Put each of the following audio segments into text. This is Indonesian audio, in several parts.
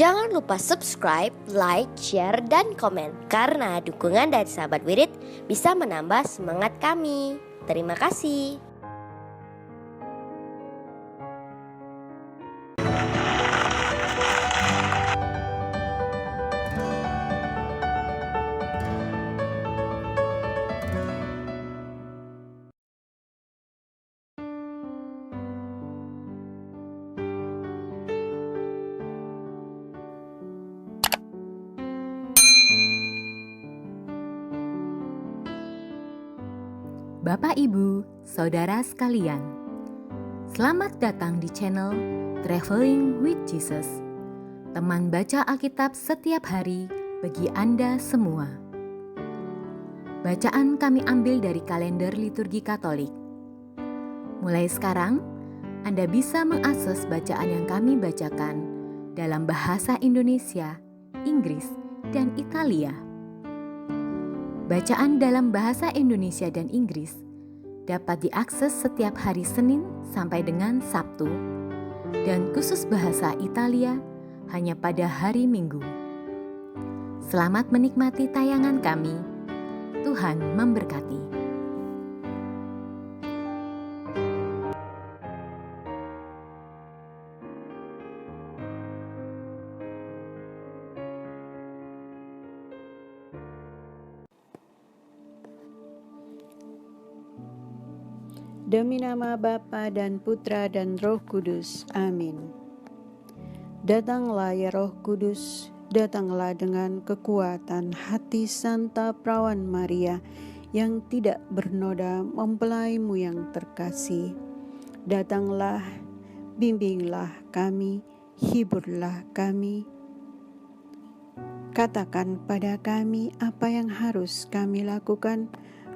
Jangan lupa subscribe, like, share, dan komen. Karena dukungan dari sahabat Wirid bisa menambah semangat kami. Terima kasih. Bapak, Ibu, Saudara sekalian, selamat datang di channel Traveling with Jesus, teman baca Alkitab setiap hari bagi Anda semua. Bacaan kami ambil dari kalender liturgi Katolik. Mulai sekarang, Anda bisa mengakses bacaan yang kami bacakan dalam bahasa Indonesia, Inggris, dan Italia. Bacaan dalam bahasa Indonesia dan Inggris dapat diakses setiap hari Senin sampai dengan Sabtu, dan khusus bahasa Italia hanya pada hari Minggu. Selamat menikmati tayangan kami. Tuhan memberkati. Demi nama Bapa dan Putra dan Roh Kudus. Amin. Datanglah ya Roh Kudus, datanglah dengan kekuatan hati Santa Perawan Maria yang tidak bernoda mempelaimu yang terkasih. Datanglah, bimbinglah kami, hiburlah kami. Katakan pada kami apa yang harus kami lakukan,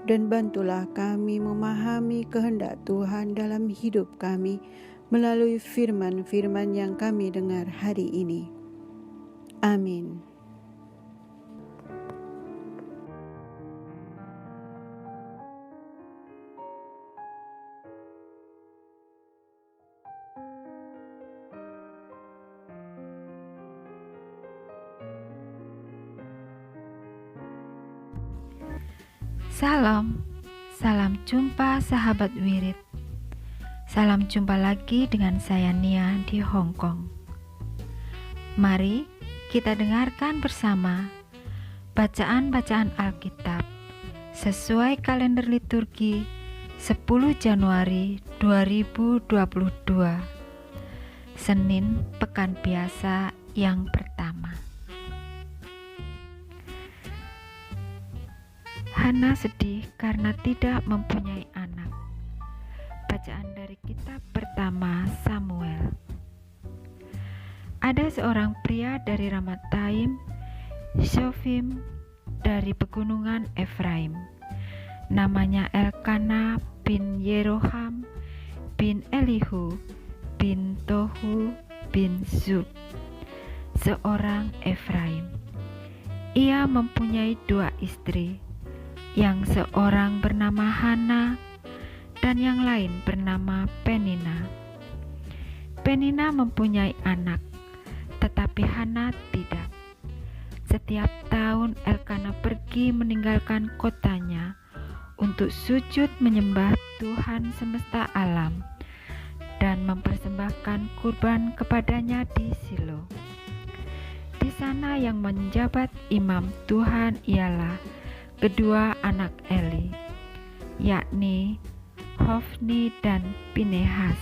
dan bantulah kami memahami kehendak Tuhan dalam hidup kami melalui firman-firman yang kami dengar hari ini. Amin. Salam jumpa sahabat Wirid. Salam jumpa lagi dengan saya Nia di Hong Kong. Mari kita dengarkan bersama bacaan-bacaan Alkitab sesuai kalender liturgi 10 Januari 2022, Senin Pekan Biasa yang pertama. Hana sedih karena tidak mempunyai anak. Bacaan dari kitab pertama Samuel. Ada seorang pria dari Ramataim, Shofim, dari pegunungan Efraim. Namanya Elkana bin Yeroham bin Elihu bin Tohu bin Zub, seorang Efraim. Ia mempunyai 2 istri, yang seorang bernama Hana dan yang lain bernama Penina. Penina mempunyai anak, tetapi Hana tidak. Setiap tahun Elkana pergi meninggalkan kotanya untuk sujud menyembah Tuhan semesta alam dan mempersembahkan kurban kepadanya di Silo. Di sana yang menjabat imam Tuhan ialah kedua anak Eli, yakni Hofni dan Pinehas.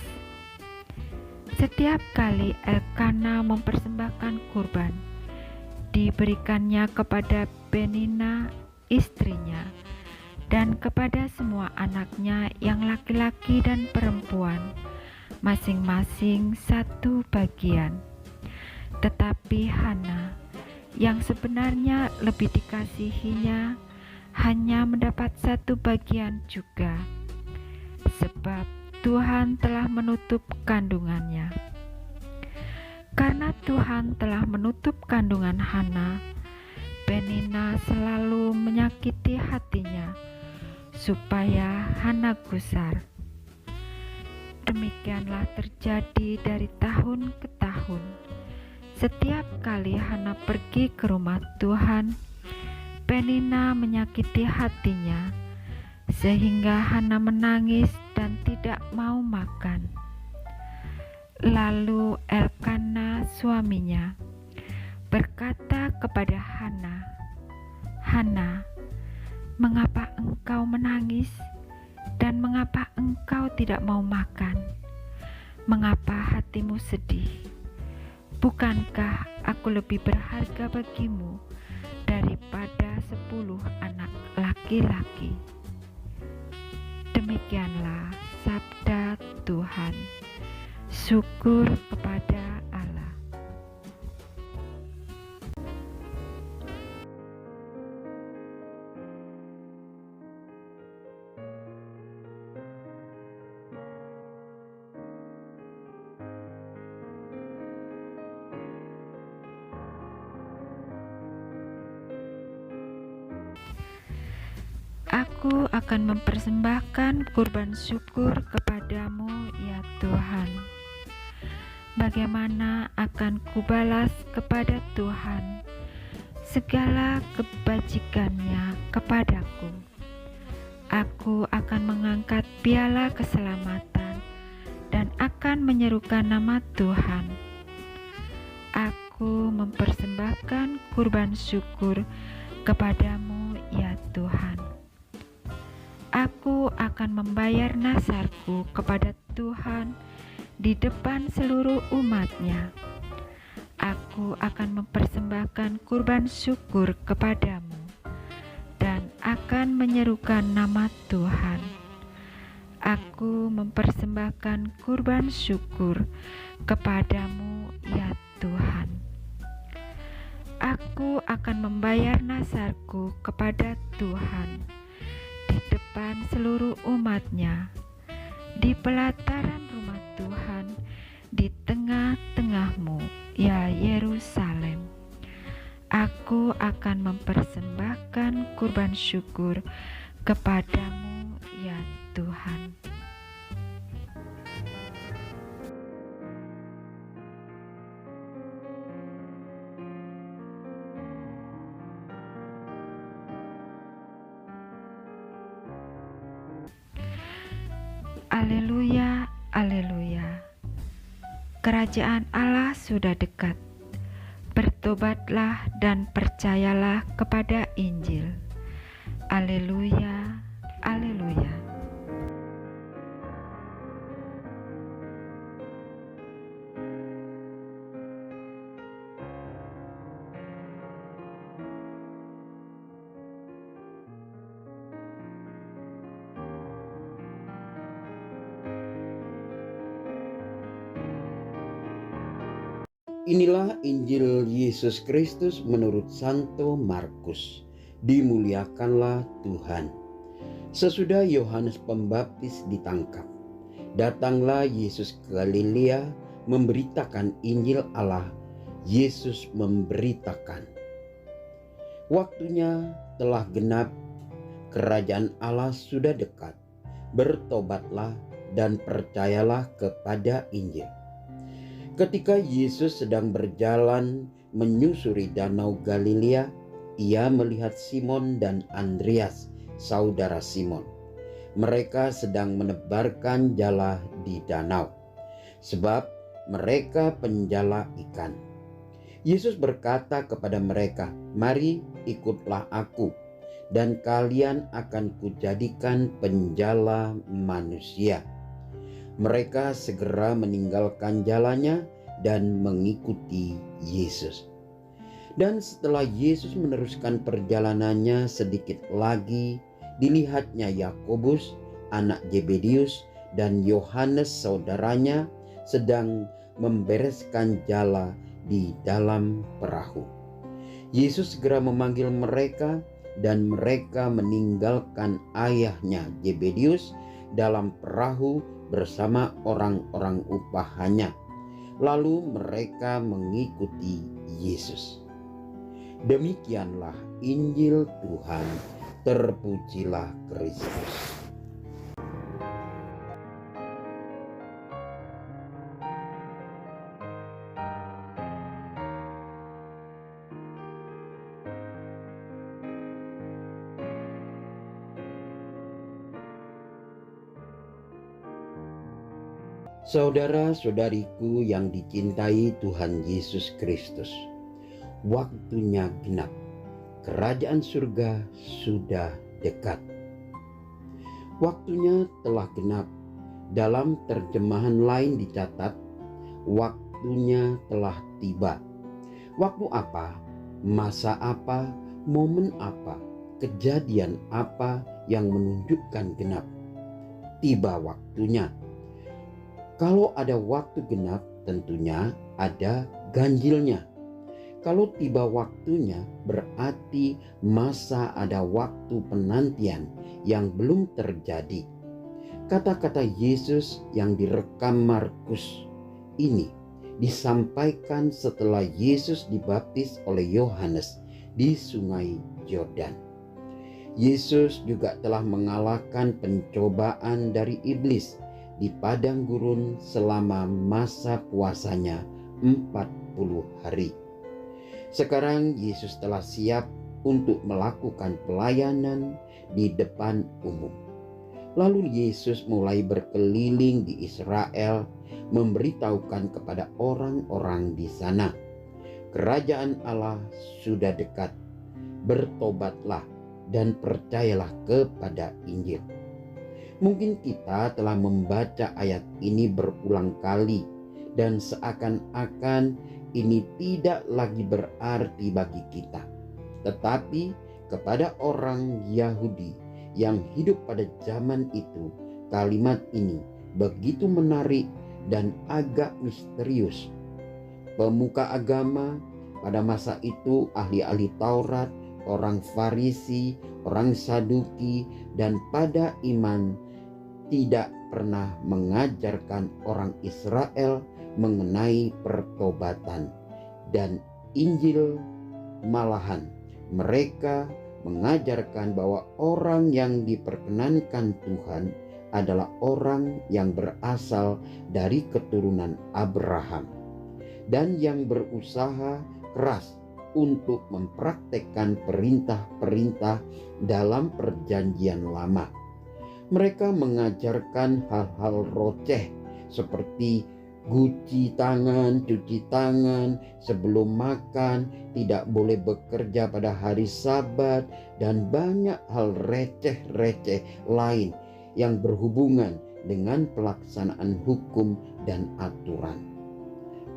Setiap kali Elkana mempersembahkan kurban, diberikannya kepada Penina istrinya dan kepada semua anaknya yang laki-laki dan perempuan, masing-masing 1 bagian. Tetapi Hana, yang sebenarnya lebih dikasihinya, hanya mendapat 1 bagian juga, sebab Tuhan telah menutup kandungannya. Karena Tuhan telah menutup kandungan Hana, Penina selalu menyakiti hatinya, supaya Hana gusar. Demikianlah terjadi dari tahun ke tahun, Setiap kali Hana pergi ke rumah Tuhan, Penina menyakiti hatinya, sehingga Hana menangis dan tidak mau makan. Lalu Elkana suaminya berkata kepada Hana, "Hana, mengapa engkau menangis dan mengapa engkau tidak mau makan? Mengapa hatimu sedih? Bukankah aku lebih berharga bagimu daripada 10 anak laki-laki?" Demikianlah sabda Tuhan. Syukur kepada Allah. Aku akan mempersembahkan kurban syukur kepadamu, ya Tuhan. Bagaimana akan kubalas kepada Tuhan segala kebajikannya kepadaku? Aku akan mengangkat piala keselamatan dan akan menyerukan nama Tuhan. Aku mempersembahkan kurban syukur kepadamu, ya Tuhan. Aku akan membayar nasarku kepada Tuhan di depan seluruh umat-Nya. Aku akan mempersembahkan kurban syukur kepadamu dan akan menyerukan nama Tuhan. Aku mempersembahkan kurban syukur kepadamu, ya Tuhan. Aku akan membayar nasarku kepada Tuhan di depan seluruh umat-Nya, di pelataran rumah Tuhan, di tengah-tengahmu, ya Yerusalem. Aku akan mempersembahkan kurban syukur kepadamu, ya Tuhan. Haleluya, haleluya. Kerajaan Allah sudah dekat. Bertobatlah dan percayalah kepada Injil. Haleluya, haleluya. Inilah Injil Yesus Kristus menurut Santo Markus. Dimuliakanlah Tuhan. Sesudah Yohanes Pembaptis ditangkap, datanglah Yesus ke Galilea memberitakan Injil Allah. Yesus memberitakan, "Waktunya telah genap, kerajaan Allah sudah dekat. Bertobatlah dan percayalah kepada Injil." Ketika Yesus sedang berjalan menyusuri danau Galilea, ia melihat Simon dan Andreas, saudara Simon. Mereka sedang menebarkan jala di danau, sebab mereka penjala ikan. Yesus berkata kepada mereka, "Mari ikutlah aku, dan kalian akan kujadikan penjala manusia." Mereka segera meninggalkan jalannya dan mengikuti Yesus. Dan setelah Yesus meneruskan perjalanannya sedikit lagi, dilihatnya Yakobus, anak Zebedius, dan Yohanes saudaranya sedang membereskan jala di dalam perahu. Yesus segera memanggil mereka, dan mereka meninggalkan ayahnya Zebedius dalam perahu bersama orang-orang upahannya. Lalu mereka mengikuti Yesus. Demikianlah Injil Tuhan. Terpujilah Kristus. Saudara-saudariku yang dicintai Tuhan Yesus Kristus, waktunya genap. Kerajaan surga sudah dekat. Waktunya telah genap. Dalam terjemahan lain dicatat, waktunya telah tiba. Waktu apa? Masa apa? Momen apa? Kejadian apa yang menunjukkan genap? Tiba waktunya. Kalau ada waktu genap, tentunya ada ganjilnya. Kalau tiba waktunya, berarti masa ada waktu penantian yang belum terjadi. Kata-kata Yesus yang direkam Markus ini disampaikan setelah Yesus dibaptis oleh Yohanes di Sungai Yordan. Yesus juga telah mengalahkan pencobaan dari iblis di padang gurun selama masa puasanya 40 hari. Sekarang Yesus telah siap untuk melakukan pelayanan di depan umum. Lalu Yesus mulai berkeliling di Israel, memberitahukan kepada orang-orang di sana, kerajaan Allah sudah dekat, bertobatlah dan percayalah kepada Injil. Mungkin kita telah membaca ayat ini berulang kali dan seakan-akan ini tidak lagi berarti bagi kita. Tetapi kepada orang Yahudi yang hidup pada zaman itu, kalimat ini begitu menarik dan agak misterius. Pemuka agama pada masa itu, ahli-ahli Taurat, orang Farisi, orang Saduki, dan pada iman tidak pernah mengajarkan orang Israel mengenai pertobatan dan Injil. Malahan mereka mengajarkan bahwa orang yang diperkenankan Tuhan adalah orang yang berasal dari keturunan Abraham dan yang berusaha keras untuk mempraktekkan perintah-perintah dalam perjanjian lama. Mereka mengajarkan hal-hal receh seperti cuci tangan sebelum makan, tidak boleh bekerja pada hari Sabat, dan banyak hal receh-receh lain yang berhubungan dengan pelaksanaan hukum dan aturan.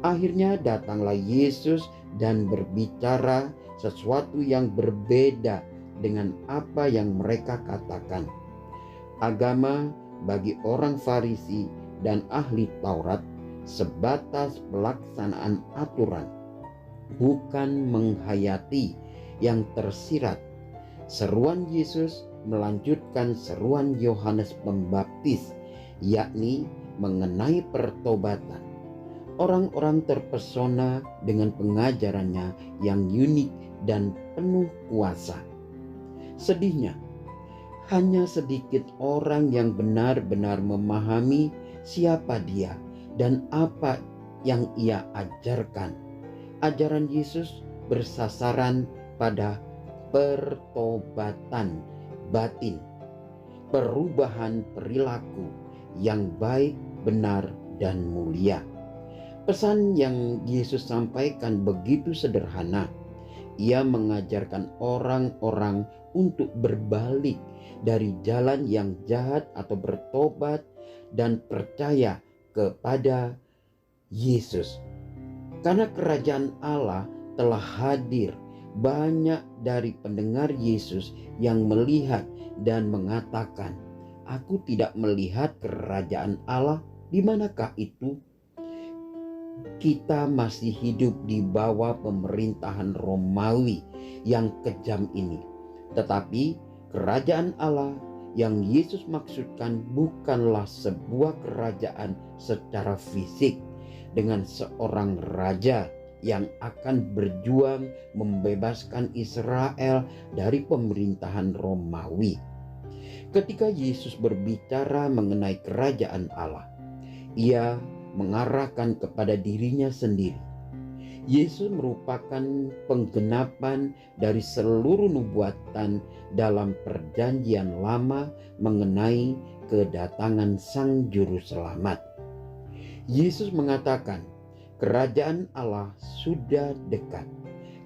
Akhirnya datanglah Yesus dan berbicara sesuatu yang berbeda dengan apa yang mereka katakan. Agama bagi orang Farisi dan ahli Taurat sebatas pelaksanaan aturan, bukan menghayati yang tersirat. Seruan Yesus melanjutkan seruan Yohanes Pembaptis, yakni mengenai pertobatan. Orang-orang terpesona dengan pengajarannya yang unik dan penuh kuasa. Sedihnya, hanya sedikit orang yang benar-benar memahami siapa dia dan apa yang ia ajarkan. Ajaran Yesus bersasaran pada pertobatan batin, perubahan perilaku yang baik, benar, dan mulia. Pesan yang Yesus sampaikan begitu sederhana. Ia mengajarkan orang-orang untuk berbalik dari jalan yang jahat atau bertobat dan percaya kepada Yesus. Karena kerajaan Allah telah hadir, banyak dari pendengar Yesus yang melihat dan mengatakan, "Aku tidak melihat kerajaan Allah." Di manakah itu? Kita masih hidup di bawah pemerintahan Romawi yang kejam ini. Tetapi kerajaan Allah yang Yesus maksudkan bukanlah sebuah kerajaan secara fisik dengan seorang raja yang akan berjuang membebaskan Israel dari pemerintahan Romawi. Ketika Yesus berbicara mengenai kerajaan Allah, ia mengarahkan kepada dirinya sendiri. Yesus merupakan penggenapan dari seluruh nubuatan dalam perjanjian lama mengenai kedatangan Sang Juru Selamat. Yesus mengatakan, kerajaan Allah sudah dekat,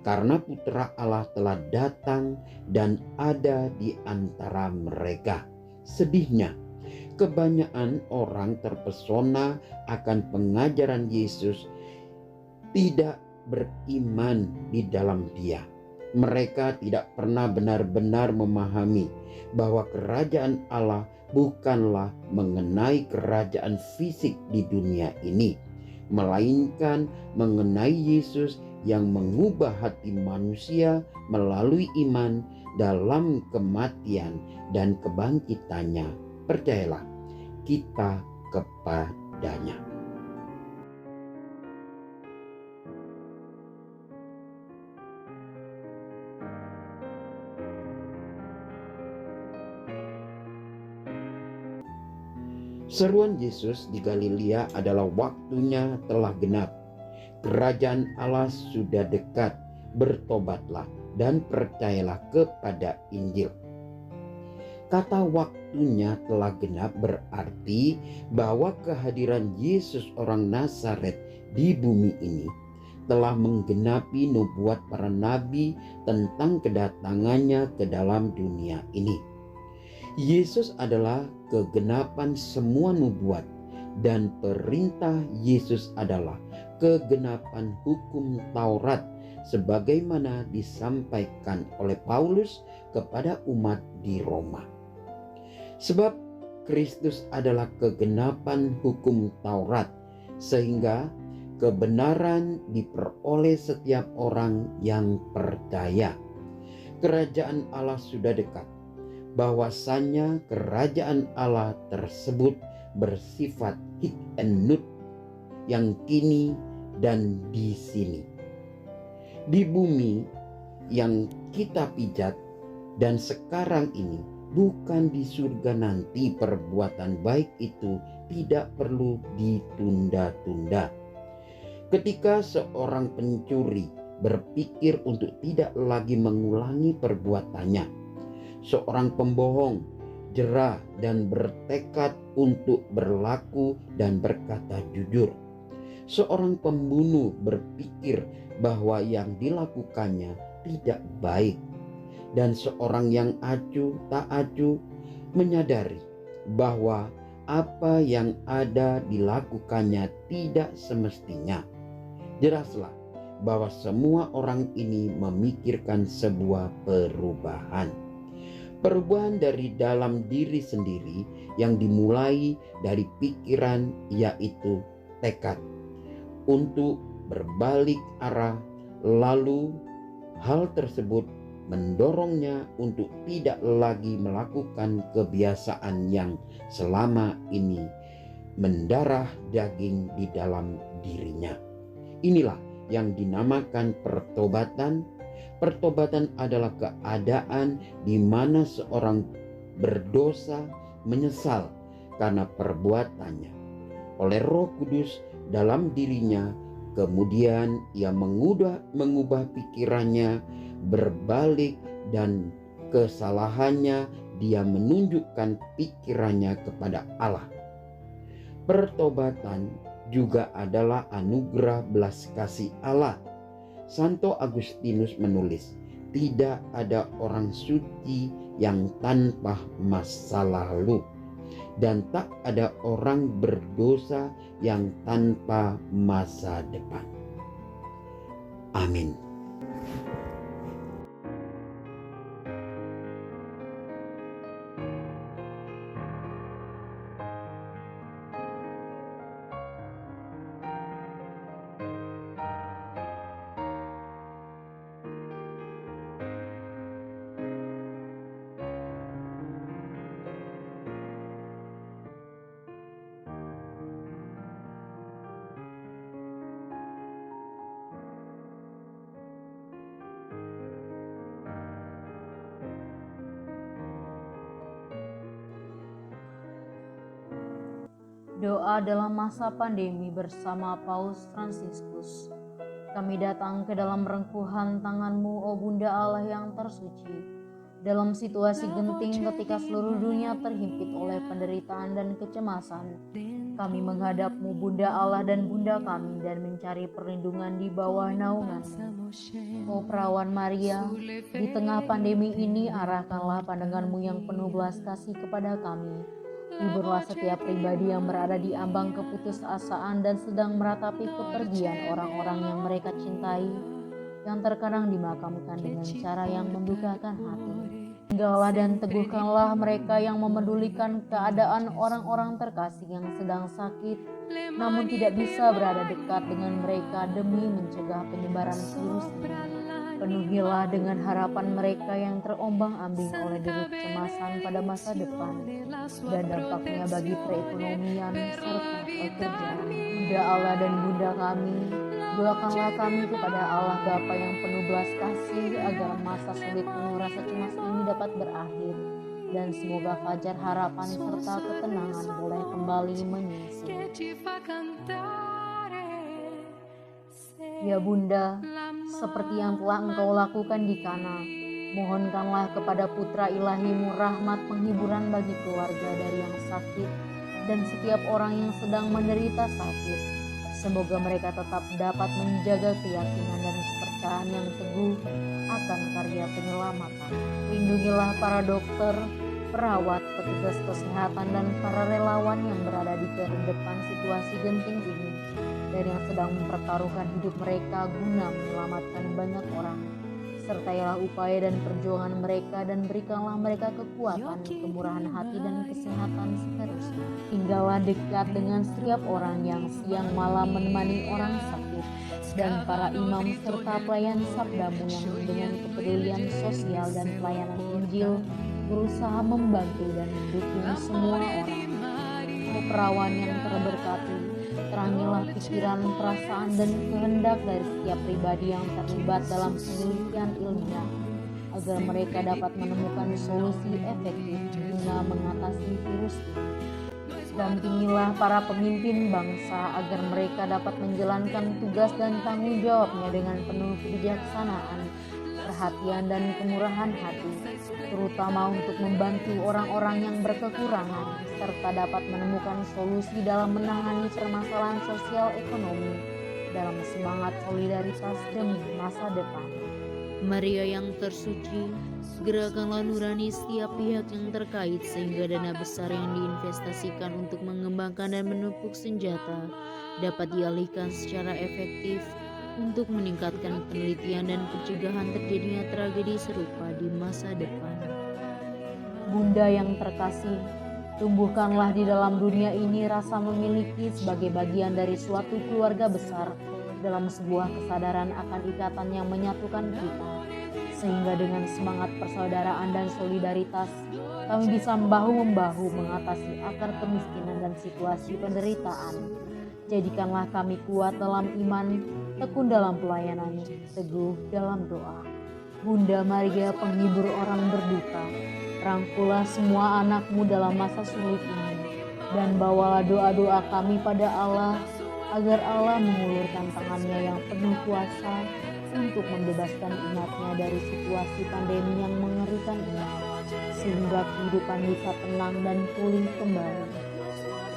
karena Putra Allah telah datang dan ada di antara mereka. Sedihnya, kebanyakan orang terpesona akan pengajaran Yesus, tidak beriman di dalam Dia. Mereka tidak pernah benar-benar memahami bahwa kerajaan Allah bukanlah mengenai kerajaan fisik di dunia ini, melainkan mengenai Yesus yang mengubah hati manusia melalui iman dalam kematian dan kebangkitannya. Percayalah kita kepadanya. Seruan Yesus di Galilea adalah waktunya telah genap. Kerajaan Allah sudah dekat. Bertobatlah dan percayalah kepada Injil. Kata waktunya telah genap berarti bahwa kehadiran Yesus orang Nazaret di bumi ini telah menggenapi nubuat para nabi tentang kedatangannya ke dalam dunia ini. Yesus adalah kegenapan semua nubuat, dan perintah Yesus adalah kegenapan hukum Taurat sebagaimana disampaikan oleh Paulus kepada umat di Roma. Sebab Kristus adalah kegenapan hukum Taurat, sehingga kebenaran diperoleh setiap orang yang percaya. Kerajaan Allah sudah dekat. Bahwasanya kerajaan Allah tersebut bersifat hik and nut, yang kini dan di sini. Di bumi yang kita pijat dan sekarang ini, bukan di surga nanti, perbuatan baik itu tidak perlu ditunda-tunda. Ketika seorang pencuri berpikir untuk tidak lagi mengulangi perbuatannya, seorang pembohong jerah dan bertekad untuk berlaku dan berkata jujur. Seorang pembunuh berpikir bahwa yang dilakukannya tidak baik. Dan seorang yang acuh tak acuh menyadari bahwa apa yang ada dilakukannya tidak semestinya. Jelaslah bahwa semua orang ini memikirkan sebuah perubahan. Perubahan dari dalam diri sendiri yang dimulai dari pikiran, yaitu tekad untuk berbalik arah, lalu hal tersebut mendorongnya untuk tidak lagi melakukan kebiasaan yang selama ini mendarah daging di dalam dirinya. Inilah yang dinamakan pertobatan. Pertobatan adalah keadaan di mana seorang berdosa menyesal karena perbuatannya. Oleh Roh Kudus dalam dirinya, kemudian ia mengubah pikirannya, berbalik, dan kesalahannya dia menunjukkan pikirannya kepada Allah. Pertobatan juga adalah anugerah belas kasih Allah. Santo Agustinus menulis, tidak ada orang suci yang tanpa masa lalu, dan tak ada orang berdosa yang tanpa masa depan. Amin. Doa dalam masa pandemi bersama Paus Fransiskus. Kami datang ke dalam rengkuhan tangan-Mu, O Bunda Allah yang tersuci. Dalam situasi genting ketika seluruh dunia terhimpit oleh penderitaan dan kecemasan, Kami menghadap-Mu Bunda Allah dan Bunda kami dan mencari perlindungan di bawah naungan-Mu. Oh Perawan Maria, di tengah pandemi ini arahkanlah pandangan-Mu yang penuh belas kasih kepada kami. Hiburlah setiap pribadi yang berada di ambang keputusasaan dan sedang meratapi kepergian orang-orang yang mereka cintai, yang terkadang dimakamkan dengan cara yang membukakan hati. Tinggallah dan teguhkanlah mereka yang memedulikan keadaan orang-orang terkasih yang sedang sakit, namun tidak bisa berada dekat dengan mereka demi mencegah penyebaran virus ini. Penuhilah dengan harapan mereka yang terombang-ambing oleh deru kecemasan pada masa depan dan dampaknya bagi perekonomian serta pekerjaan. Bunda Allah dan Bunda kami, doakanlah kami kepada Allah Bapa yang penuh belas kasih agar masa sulit penuh rasa cemas ini dapat berakhir dan semoga fajar harapan serta ketenangan boleh kembali menyisi. Ya Bunda, seperti yang telah Engkau lakukan di Kana, mohonkanlah kepada Putra Ilahi-Mu rahmat penghiburan bagi keluarga dari yang sakit dan setiap orang yang sedang menderita sakit. Semoga mereka tetap dapat menjaga keyakinan dan kepercayaan yang teguh akan karya penyelamatan. Lindungilah para dokter, perawat, petugas kesehatan, dan para relawan yang berada di terdepan situasi genting ini dan yang sedang mempertaruhkan hidup mereka guna menyelamatkan banyak orang. Sertailah upaya dan perjuangan mereka dan berikanlah mereka kekuatan, kemurahan hati, dan kesehatan seterusnya. Tinggallah dekat dengan setiap orang yang siang malam menemani orang sakit dan para imam serta pelayan sabda-Mu yang dengan kepedulian sosial dan pelayanan Injil berusaha membantu dan mendukung semua orang. Oh Perawan yang terberkati, terangilah pikiran, perasaan, dan kehendak dari setiap pribadi yang terlibat dalam penelitian ilmiah agar mereka dapat menemukan solusi efektif guna mengatasi virus ini. Dampingilah para pemimpin bangsa agar mereka dapat menjalankan tugas dan tanggung jawabnya dengan penuh kebijaksanaan, perhatian, dan kemurahan hati, terutama untuk membantu orang-orang yang berkekurangan, serta dapat menemukan solusi dalam menangani permasalahan sosial ekonomi dalam semangat solidaritas demi masa depan. Maria yang tersuci, gerakanlah nurani setiap pihak yang terkait sehingga dana besar yang diinvestasikan untuk mengembangkan dan menepuk senjata dapat dialihkan secara efektif untuk meningkatkan penelitian dan pencegahan terjadinya tragedi serupa di masa depan. Bunda yang terkasih, tumbuhkanlah di dalam dunia ini rasa memiliki sebagai bagian dari suatu keluarga besar dalam sebuah kesadaran akan ikatan yang menyatukan kita, sehingga dengan semangat persaudaraan dan solidaritas kami bisa bahu-membahu mengatasi akar kemiskinan dan situasi penderitaan. Jadikanlah kami kuat dalam iman, tekun dalam pelayanan, teguh dalam doa. Bunda Maria penghibur orang berduka, rangkulah semua anak-Mu dalam masa sulit ini, dan bawalah doa-doa kami pada Allah, agar Allah mengulurkan tangannya yang penuh kuasa untuk membebaskan umat-Nya dari situasi pandemi yang mengerikan ini, sehingga kehidupan bisa tenang dan pulih kembali.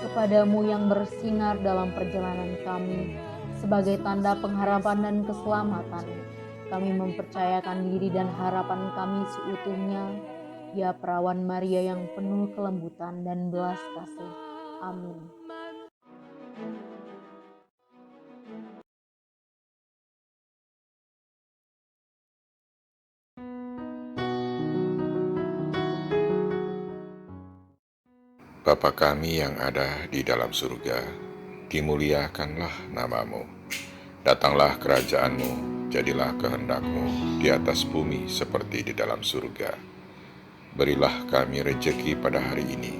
Kepada-Mu yang bersinar dalam perjalanan kami, sebagai tanda pengharapan dan keselamatan, kami mempercayakan diri dan harapan kami seutuhnya, ya Perawan Maria yang penuh kelembutan dan belas kasih. Amin. Bapa kami yang ada di dalam surga, dimuliakanlah nama-Mu. Datanglah kerajaan-Mu, jadilah kehendak-Mu di atas bumi seperti di dalam surga. Berilah kami rejeki pada hari ini,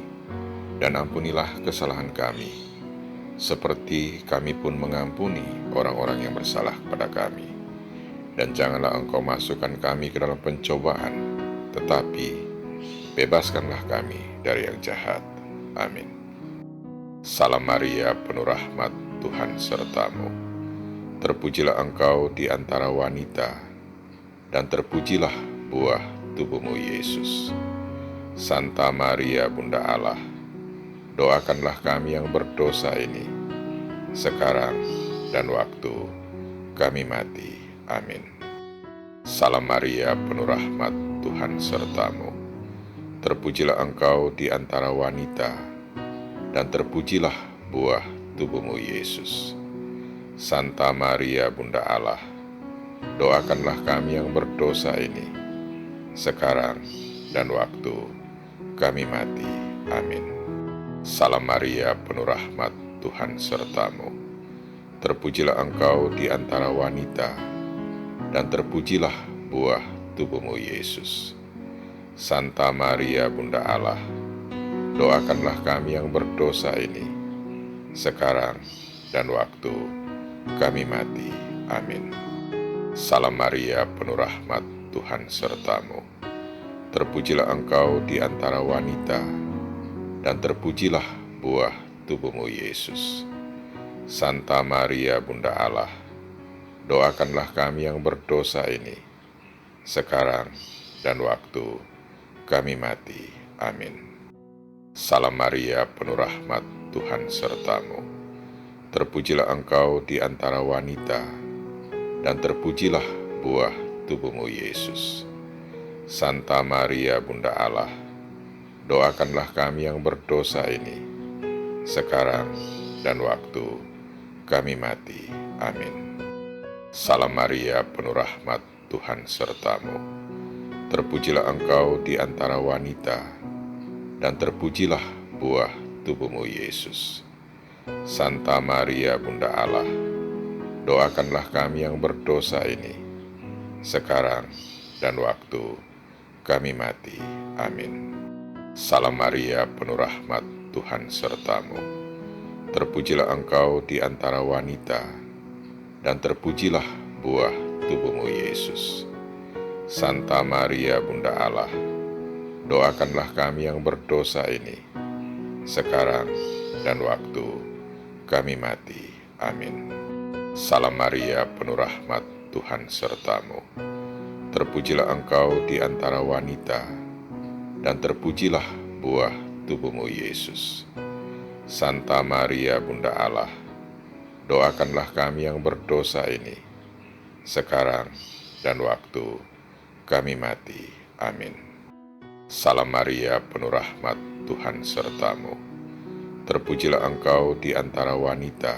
dan ampunilah kesalahan kami, seperti kami pun mengampuni orang-orang yang bersalah kepada kami. Dan janganlah Engkau masukkan kami ke dalam pencobaan, tetapi bebaskanlah kami dari yang jahat. Amin. Salam Maria, penuh rahmat, Tuhan serta-Mu. Terpujilah Engkau di antara wanita, dan terpujilah buah tubuh-Mu Yesus. Santa Maria, Bunda Allah, doakanlah kami yang berdosa ini, sekarang dan waktu kami mati. Amin. Salam Maria, penuh rahmat, Tuhan sertamu. Terpujilah engkau di antara wanita, dan terpujilah buah tubuhmu, Yesus. Santa Maria, Bunda Allah, doakanlah kami yang berdosa ini, sekarang dan waktu kami mati. Amin. Salam Maria, penuh rahmat, Tuhan sertamu. Terpujilah engkau di antara wanita, dan terpujilah buah tubuhmu, Yesus. Santa Maria, Bunda Allah, doakanlah kami yang berdosa ini, sekarang dan waktu kami mati. Amin. Salam Maria, penuh rahmat, Tuhan sertamu. Terpujilah engkau di antara wanita, dan terpujilah buah tubuhmu, Yesus. Santa Maria, Bunda Allah, doakanlah kami yang berdosa ini, sekarang dan waktu kami mati. Amin. Salam Maria, penuh rahmat, Tuhan sertamu. Terpujilah engkau di antara wanita, dan terpujilah buah tubuhmu, Yesus. Santa Maria, Bunda Allah, doakanlah kami yang berdosa ini, sekarang dan waktu kami mati. Amin. Salam Maria, penuh rahmat, Tuhan sertamu. Terpujilah engkau di antara wanita, dan terpujilah buah tubuhmu, Yesus. Santa Maria, Bunda Allah, doakanlah kami yang berdosa ini, sekarang dan waktu kami mati. Amin. Salam Maria, penuh rahmat, Tuhan sertamu. Terpujilah engkau di antara wanita, dan terpujilah buah tubuhmu, Yesus. Santa Maria, Bunda Allah, doakanlah kami yang berdosa ini, sekarang dan waktu kami mati. Amin. Salam Maria, penuh rahmat, Tuhan sertamu. Terpujilah engkau di antara wanita, dan terpujilah buah tubuhmu, Yesus. Santa Maria, Bunda Allah, doakanlah kami yang berdosa ini, sekarang dan waktu kami mati. Amin. Salam Maria, penuh rahmat, Tuhan sertamu. Terpujilah engkau di antara wanita,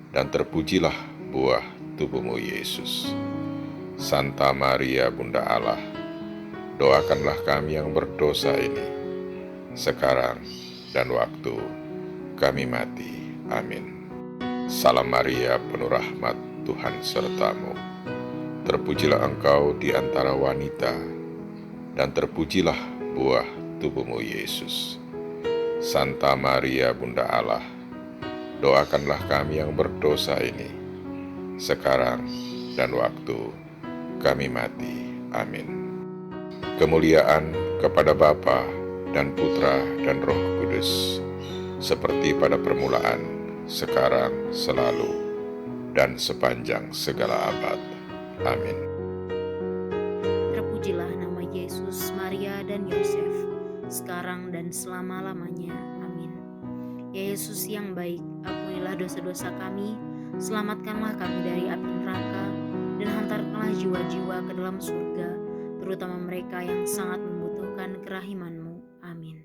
dan terpujilah buah tubuhmu, Yesus. Santa Maria, Bunda Allah, doakanlah kami yang berdosa ini, sekarang dan waktu kami mati. Amin. Salam Maria, penuh rahmat, Tuhan sertamu. Terpujilah engkau di antara wanita, dan terpujilah buah tubuhmu, Yesus. Santa Maria, Bunda Allah, doakanlah kami yang berdosa ini, sekarang dan waktu kami mati. Amin. Kemuliaan kepada Bapa dan Putra dan Roh Kudus, seperti pada permulaan, sekarang, selalu, dan sepanjang segala abad. Amin. Terpujilah nama Yesus, Maria, dan Yosef, sekarang dan selama-lamanya. Amin. Ya Yesus yang baik, ampunilah dosa-dosa kami, selamatkanlah kami dari api neraka, dan hantarkanlah jiwa-jiwa ke dalam surga, terutama mereka yang sangat membutuhkan kerahiman-Mu. Amin.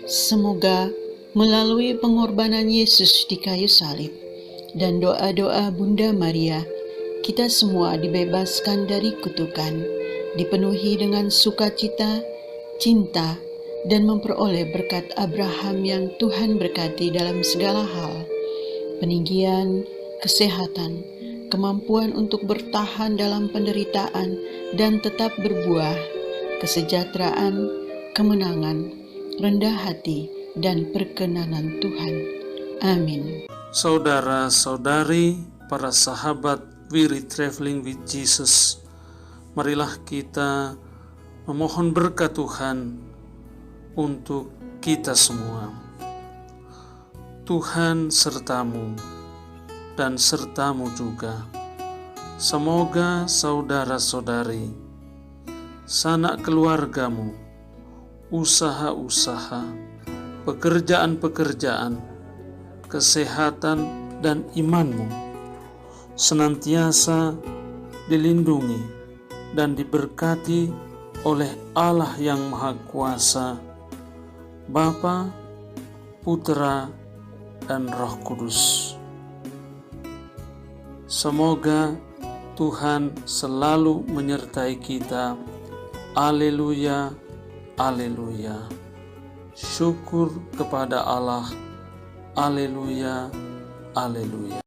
Semoga melalui pengorbanan Yesus di kayu salib dan doa-doa Bunda Maria, kita semua dibebaskan dari kutukan, dipenuhi dengan sukacita, cinta, dan memperoleh berkat Abraham yang Tuhan berkati dalam segala hal, peninggian, kesehatan, kemampuan untuk bertahan dalam penderitaan dan tetap berbuah, kesejahteraan, kemenangan, rendah hati, dan perkenanan Tuhan. Amin. Saudara-saudari, para sahabat Wirid Traveling with Jesus, marilah kita memohon berkat Tuhan untuk kita semua. Tuhan sertamu dan sertamu juga. Semoga saudara-saudari, sanak keluargamu, usaha-usaha, pekerjaan-pekerjaan, kesehatan, dan imanmu senantiasa dilindungi dan diberkati oleh Allah yang Maha Kuasa, Bapa, Putra, dan Roh Kudus. Semoga Tuhan selalu menyertai kita. Haleluya, haleluya. Syukur kepada Allah. Haleluya, haleluya.